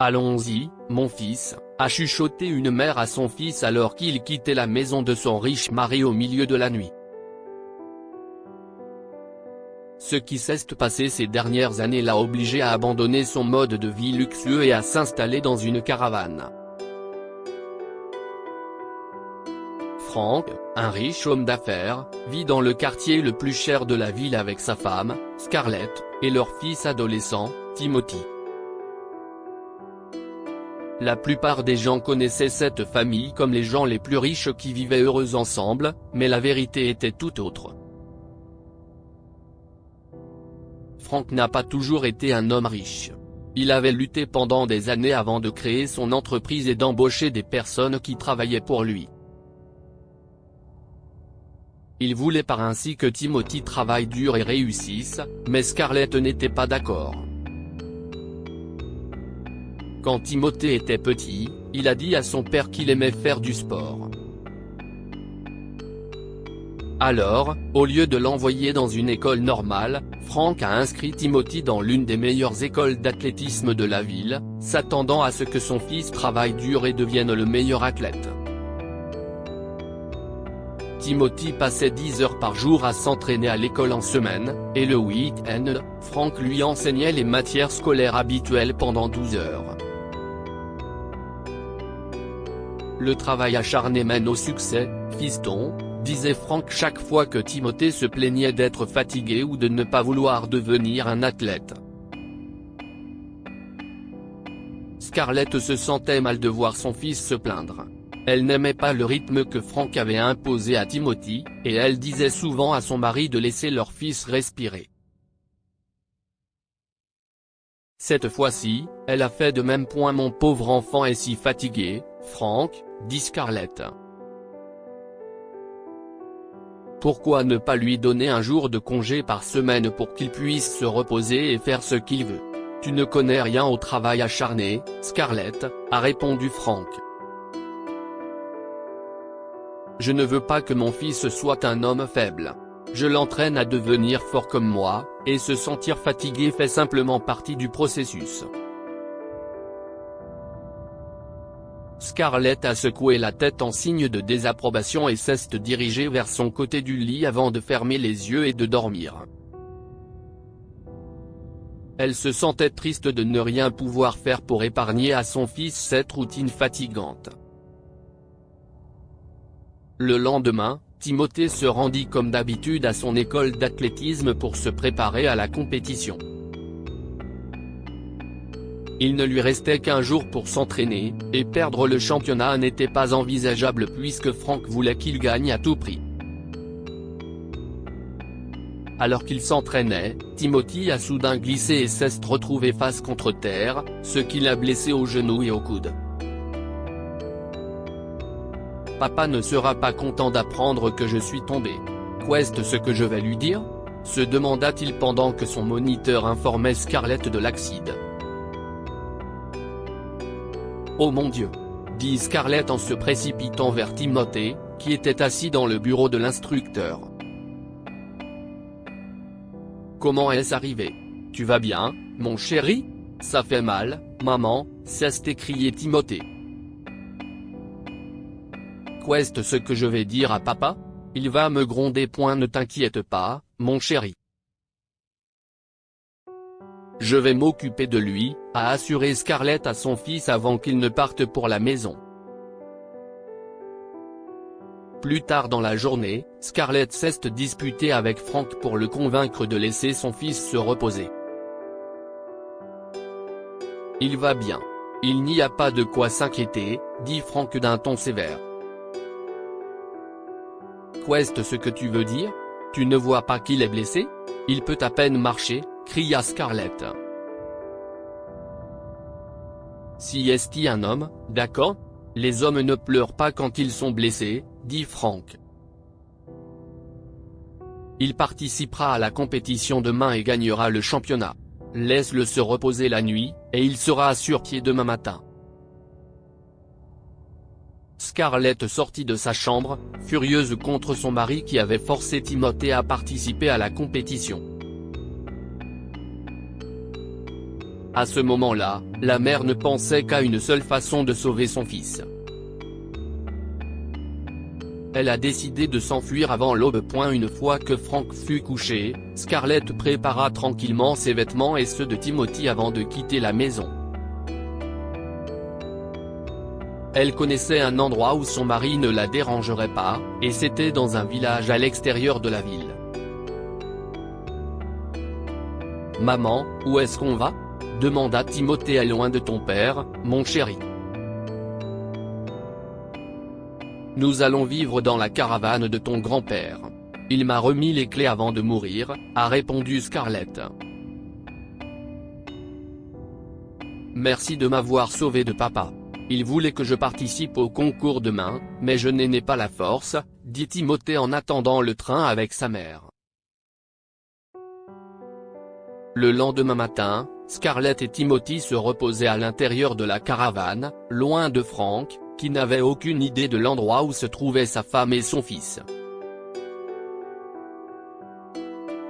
Allons-y, mon fils, a chuchoté une mère à son fils alors qu'il quittait la maison de son riche mari au milieu de la nuit. Ce qui s'est passé ces dernières années l'a obligé à abandonner son mode de vie luxueux et à s'installer dans une caravane. Frank, un riche homme d'affaires, vit dans le quartier le plus cher de la ville avec sa femme, Scarlett, et leur fils adolescent, Timothy. La plupart des gens connaissaient cette famille comme les gens les plus riches qui vivaient heureux ensemble, mais la vérité était tout autre. Frank n'a pas toujours été un homme riche. Il avait lutté pendant des années avant de créer son entreprise et d'embaucher des personnes qui travaillaient pour lui. Il voulait par ainsi que Timothy travaille dur et réussisse, mais Scarlett n'était pas d'accord. Quand Timothy était petit, il a dit à son père qu'il aimait faire du sport. Alors, au lieu de l'envoyer dans une école normale, Frank a inscrit Timothy dans l'une des meilleures écoles d'athlétisme de la ville, s'attendant à ce que son fils travaille dur et devienne le meilleur athlète. Timothy passait 10 heures par jour à s'entraîner à l'école en semaine, et le week-end, Frank lui enseignait les matières scolaires habituelles pendant 12 heures. Le travail acharné mène au succès, fiston, disait Frank chaque fois que Timothy se plaignait d'être fatigué ou de ne pas vouloir devenir un athlète. Scarlett se sentait mal de voir son fils se plaindre. Elle n'aimait pas le rythme que Frank avait imposé à Timothy, et elle disait souvent à son mari de laisser leur fils respirer. Cette fois-ci, elle a fait de même. Mon pauvre enfant est si fatigué, Frank, dit Scarlett. Pourquoi ne pas lui donner un jour de congé par semaine pour qu'il puisse se reposer et faire ce qu'il veut? Tu ne connais rien au travail acharné, Scarlett, a répondu Frank. Je ne veux pas que mon fils soit un homme faible. Je l'entraîne à devenir fort comme moi, et se sentir fatigué fait simplement partie du processus. Scarlett a secoué la tête en signe de désapprobation et s'est dirigée vers son côté du lit avant de fermer les yeux et de dormir. Elle se sentait triste de ne rien pouvoir faire pour épargner à son fils cette routine fatigante. Le lendemain, Timothy se rendit comme d'habitude à son école d'athlétisme pour se préparer à la compétition. Il ne lui restait qu'1 jour pour s'entraîner, et perdre le championnat n'était pas envisageable puisque Frank voulait qu'il gagne à tout prix. Alors qu'il s'entraînait, Timothy a soudain glissé et s'est retrouvé face contre terre, ce qui l'a blessé au genou et au coude. Papa ne sera pas content d'apprendre que je suis tombé. Qu'est-ce ce que je vais lui dire? Se demanda-t-il pendant que son moniteur informait Scarlett de l'accident. Oh mon Dieu! Dit Scarlett en se précipitant vers Timothy, qui était assis dans le bureau de l'instructeur. Comment est-ce arrivé? Tu vas bien, mon chéri? Ça fait mal, maman, s'est écrié Timothy. Qu'est-ce ce que je vais dire à papa? Il va me gronder. Ne t'inquiète pas, mon chéri. Je vais m'occuper de lui, a assuré Scarlett à son fils avant qu'il ne parte pour la maison. Plus tard dans la journée, Scarlett s'est disputée avec Frank pour le convaincre de laisser son fils se reposer. Il va bien. Il n'y a pas de quoi s'inquiéter, dit Frank d'un ton sévère. Qu'est-ce ce que tu veux dire? Tu ne vois pas qu'il est blessé? Il peut à peine marcher, cria Scarlett. Si est-il un homme, d'accord? Les hommes ne pleurent pas quand ils sont blessés, dit Frank. Il participera à la compétition demain et gagnera le championnat. Laisse-le se reposer la nuit, et il sera sur pied demain matin. Scarlett sortit de sa chambre, furieuse contre son mari qui avait forcé Timothy à participer à la compétition. À ce moment-là, La mère ne pensait qu'à une seule façon de sauver son fils. Elle a décidé de s'enfuir avant l'aube. Une fois que Frank fut couché, Scarlett prépara tranquillement ses vêtements et ceux de Timothy avant de quitter la maison. Elle connaissait un endroit où son mari ne la dérangerait pas, et c'était dans un village à l'extérieur de la ville. « Maman, où est-ce qu'on va ?» demanda Timothée. « Loin de ton père, mon chéri. Nous allons vivre dans la caravane de ton grand-père. Il m'a remis les clés avant de mourir », a répondu Scarlett. « Merci de m'avoir sauvé de papa. Il voulait que je participe au concours demain, mais je n'ai pas la force », dit Timothée en attendant le train avec sa mère. Le lendemain matin, Scarlett et Timothy se reposaient à l'intérieur de la caravane, loin de Frank, qui n'avait aucune idée de l'endroit où se trouvaient sa femme et son fils.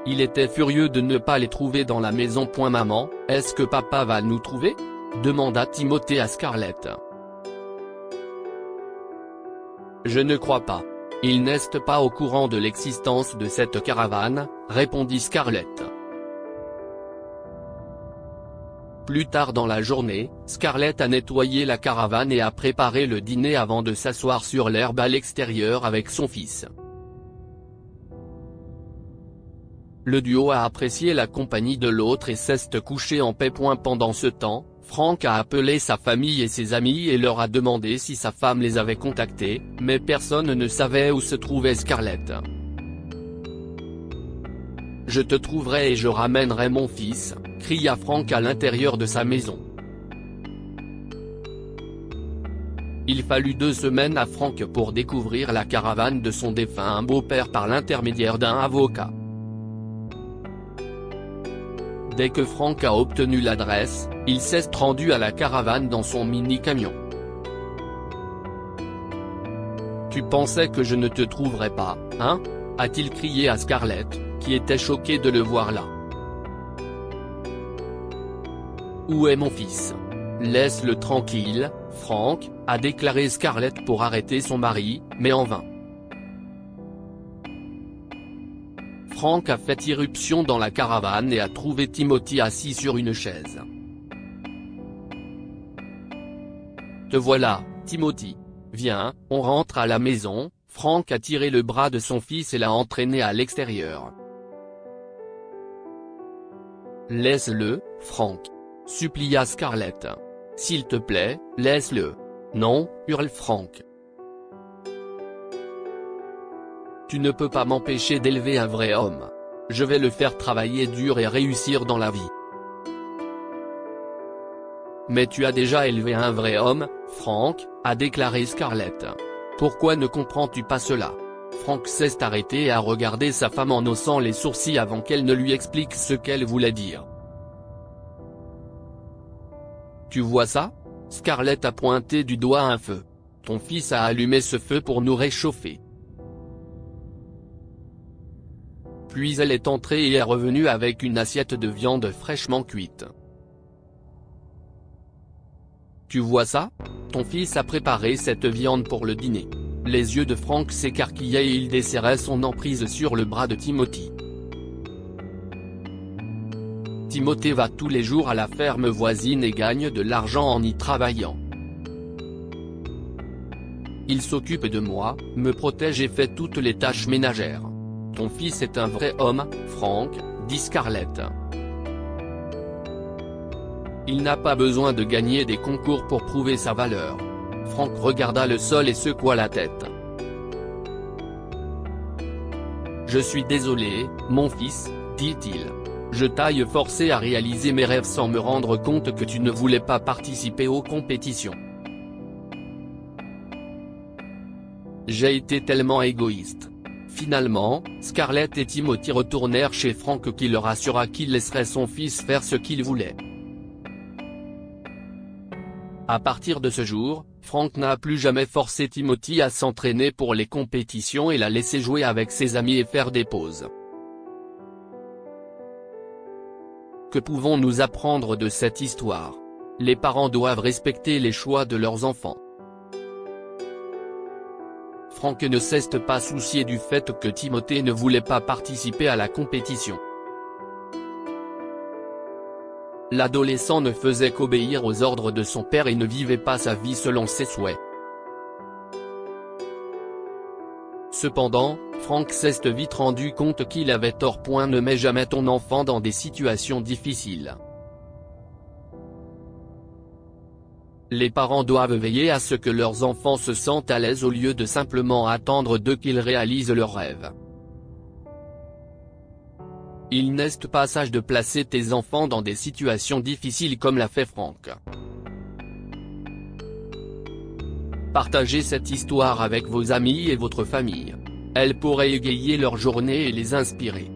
Il était furieux de ne pas les trouver dans la maison. « Maman, est-ce que papa va nous trouver ?» demanda Timothée à Scarlett. « Je ne crois pas. Il n'est pas au courant de l'existence de cette caravane », répondit Scarlett. Plus tard dans la journée, Scarlett a nettoyé la caravane et a préparé le dîner avant de s'asseoir sur l'herbe à l'extérieur avec son fils. Le duo a apprécié la compagnie de l'autre et s'est couché en paix. Pendant ce temps, Frank a appelé sa famille et ses amis et leur a demandé si sa femme les avait contactés, mais personne ne savait où se trouvait Scarlett. « Je te trouverai et je ramènerai mon fils », cria Frank à l'intérieur de sa maison. Il fallut 2 semaines à Frank pour découvrir la caravane de son défunt beau-père par l'intermédiaire d'un avocat. Dès que Frank a obtenu l'adresse, il s'est rendu à la caravane dans son mini-camion. « Tu pensais que je ne te trouverais pas, hein ?» a-t-il crié à Scarlett, qui était choquée de le voir là. « Où est mon fils ? Laisse-le tranquille, Frank », a déclaré Scarlett pour arrêter son mari, mais en vain. Frank a fait irruption dans la caravane et a trouvé Timothy assis sur une chaise. « Te voilà, Timothy. Viens, on rentre à la maison », Frank a tiré le bras de son fils et l'a entraîné à l'extérieur. « Laisse-le, Frank », supplia Scarlett. « S'il te plaît, laisse-le. »« Non », hurle Frank. « Tu ne peux pas m'empêcher d'élever un vrai homme. Je vais le faire travailler dur et réussir dans la vie. »« Mais tu as déjà élevé un vrai homme, Frank », a déclaré Scarlett. « Pourquoi ne comprends-tu pas cela ?» Frank s'est arrêté et a regardé sa femme en haussant les sourcils avant qu'elle ne lui explique ce qu'elle voulait dire. « Tu vois ça ? » Scarlett a pointé du doigt un feu. « Ton fils a allumé ce feu pour nous réchauffer. » Puis elle est entrée et est revenue avec une assiette de viande fraîchement cuite. « Tu vois ça ? Ton fils a préparé cette viande pour le dîner. » Les yeux de Frank s'écarquillaient et il desserrait son emprise sur le bras de Timothy. Timothée va tous les jours à la ferme voisine et gagne de l'argent en y travaillant. Il s'occupe de moi, me protège et fait toutes les tâches ménagères. Ton fils est un vrai homme, Frank, dit Scarlett. Il n'a pas besoin de gagner des concours pour prouver sa valeur. Frank regarda le sol et secoua la tête. « Je suis désolé, mon fils, dit-il. Je t'ai forcé à réaliser mes rêves sans me rendre compte que tu ne voulais pas participer aux compétitions. J'ai été tellement égoïste. » Finalement, Scarlett et Timothy retournèrent chez Frank qui leur assura qu'il laisserait son fils faire ce qu'il voulait. À partir de ce jour, Frank n'a plus jamais forcé Timothy à s'entraîner pour les compétitions et l'a laissé jouer avec ses amis et faire des pauses. Que pouvons-nous apprendre de cette histoire ? Les parents doivent respecter les choix de leurs enfants. Franck ne s'est pas soucié du fait que Timothée ne voulait pas participer à la compétition. L'adolescent ne faisait qu'obéir aux ordres de son père et ne vivait pas sa vie selon ses souhaits. Cependant, Franck s'est vite rendu compte qu'il avait tort. Ne mets jamais ton enfant dans des situations difficiles. Les parents doivent veiller à ce que leurs enfants se sentent à l'aise au lieu de simplement attendre d'eux qu'ils réalisent leurs rêves. Il n'est pas sage de placer tes enfants dans des situations difficiles comme l'a fait Franck. Partagez cette histoire avec vos amis et votre famille. Elle pourrait égayer leur journée et les inspirer.